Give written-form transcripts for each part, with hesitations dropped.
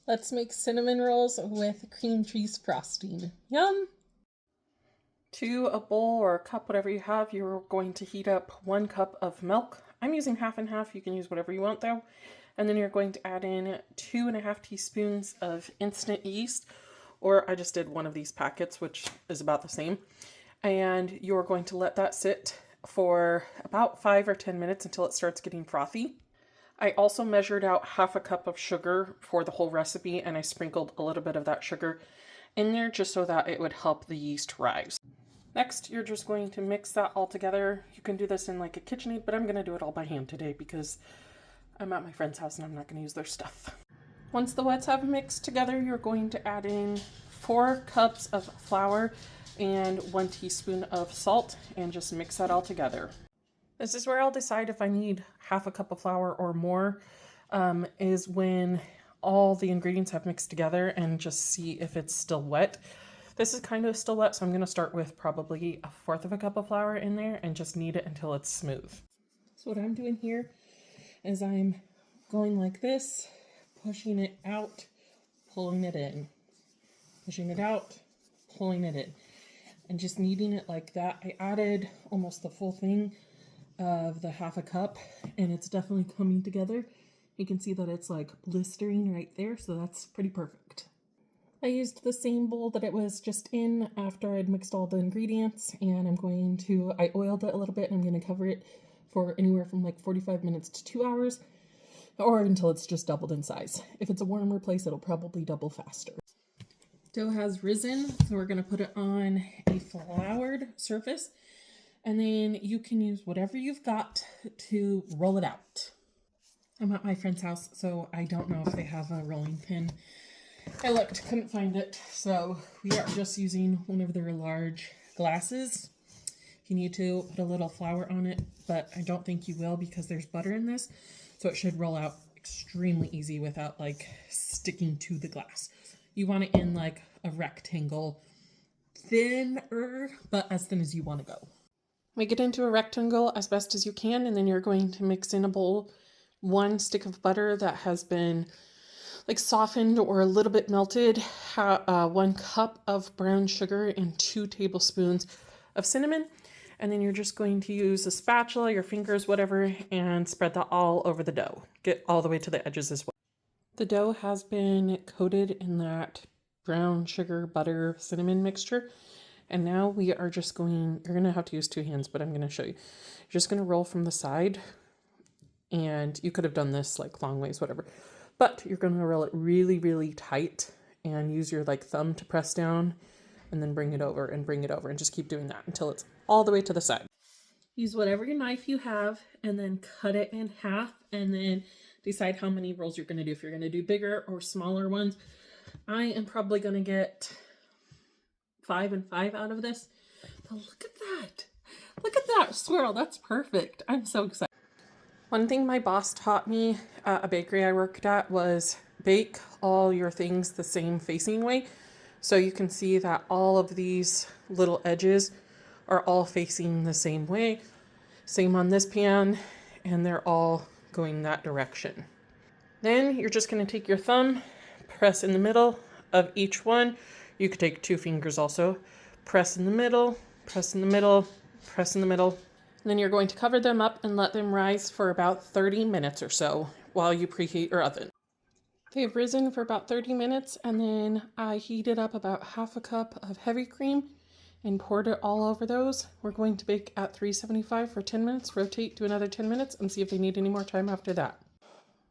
Let's make cinnamon rolls with cream cheese frosting. Yum! To a bowl or a cup, whatever you have, you're going to heat up 1 cup of milk. I'm using half and half. You can use whatever you want though. And then you're going to add in 2.5 teaspoons of instant yeast, or I just did one of these packets, which is about the same. And you're going to let that sit for about 5 or 10 minutes until it starts getting frothy. I also measured out half a cup of sugar for the whole recipe, and I sprinkled a little bit of that sugar in there just so that it would help the yeast rise. Next, you're just going to mix that all together. You can do this in like a KitchenAid, but I'm going to do it all by hand today because I'm at my friend's house and I'm not going to use their stuff. Once the wets have mixed together, you're going to add in 4 cups of flour and 1 teaspoon of salt and just mix that all together. This is where I'll decide if I need half a cup of flour or more, is when all the ingredients have mixed together and just see if it's still wet. This is kind of still wet, so I'm going to start with probably 1/4 of a cup of flour in there and just knead it until it's smooth. So what I'm doing here is I'm going like this, pushing it out, pulling it in, pushing it out, pulling it in, and just kneading it like that. I added almost the full thing of the half a cup, and it's definitely coming together. You can see that it's like blistering right there, so that's pretty perfect. I used the same bowl that it was just in after I'd mixed all the ingredients, and I oiled it a little bit, and I'm going to cover it for anywhere from like 45 minutes to 2 hours, or until it's just doubled in size. If it's a warmer place, it'll probably double faster. Dough has risen, so we're going to put it on a floured surface, and then you can use whatever you've got to roll it out. I'm at my friend's house, so I don't know if they have a rolling pin. I looked, couldn't find it, so we are just using one of their large glasses. If you need to, put a little flour on it, but I don't think you will because there's butter in this, so it should roll out extremely easy without like sticking to the glass. You want it in like a rectangle, thinner, but as thin as you want to go. Make it into a rectangle as best as you can, and then you're going to mix in a bowl 1 stick of butter that has been like softened or a little bit melted, 1 cup of brown sugar, and 2 tablespoons of cinnamon. And then you're just going to use a spatula, your fingers, whatever, and spread that all over the dough. Get all the way to the edges as well. The dough has been coated in that brown sugar, butter, cinnamon mixture. And now we are just you're going to have to use 2 hands, but I'm going to show you. You're just going to roll from the side, and you could have done this like long ways, whatever. But you're going to roll it really, really tight and use your like thumb to press down and then bring it over and bring it over and just keep doing that until it's all the way to the side. Use whatever knife you have and then cut it in half and then decide how many rolls you're going to do. If you're going to do bigger or smaller ones. I am probably going to get 5 and 5 out of this. But look at that. Look at that swirl. That's perfect. I'm so excited. One thing my boss taught me at a bakery I worked at was bake all your things the same facing way. So you can see that all of these little edges are all facing the same way. Same on this pan, and they're all going that direction. Then you're just going to take your thumb, press in the middle of each one. You could take 2 fingers also. Press in the middle, press in the middle, press in the middle. And then you're going to cover them up and let them rise for about 30 minutes or so while you preheat your oven. They've risen for about 30 minutes, and then I heated up about half a cup of heavy cream and poured it all over those. We're going to bake at 375 for 10 minutes, rotate to another 10 minutes, and see if they need any more time after that.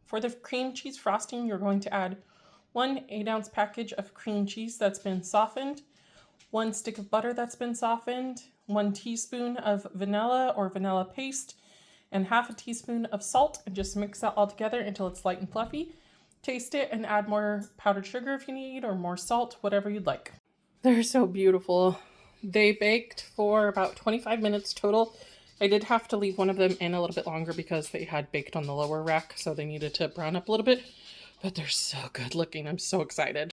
For the cream cheese frosting, you're going to add 1 8-ounce package of cream cheese that's been softened, 1 stick of butter that's been softened, 1 teaspoon of vanilla or vanilla paste, and half a teaspoon of salt, and just mix that all together until it's light and fluffy. Taste it and add more powdered sugar if you need, or more salt, whatever you'd like. They're so beautiful. They baked for about 25 minutes total. I did have to leave one of them in a little bit longer because they had baked on the lower rack, so they needed to brown up a little bit, but they're so good looking. I'm so excited.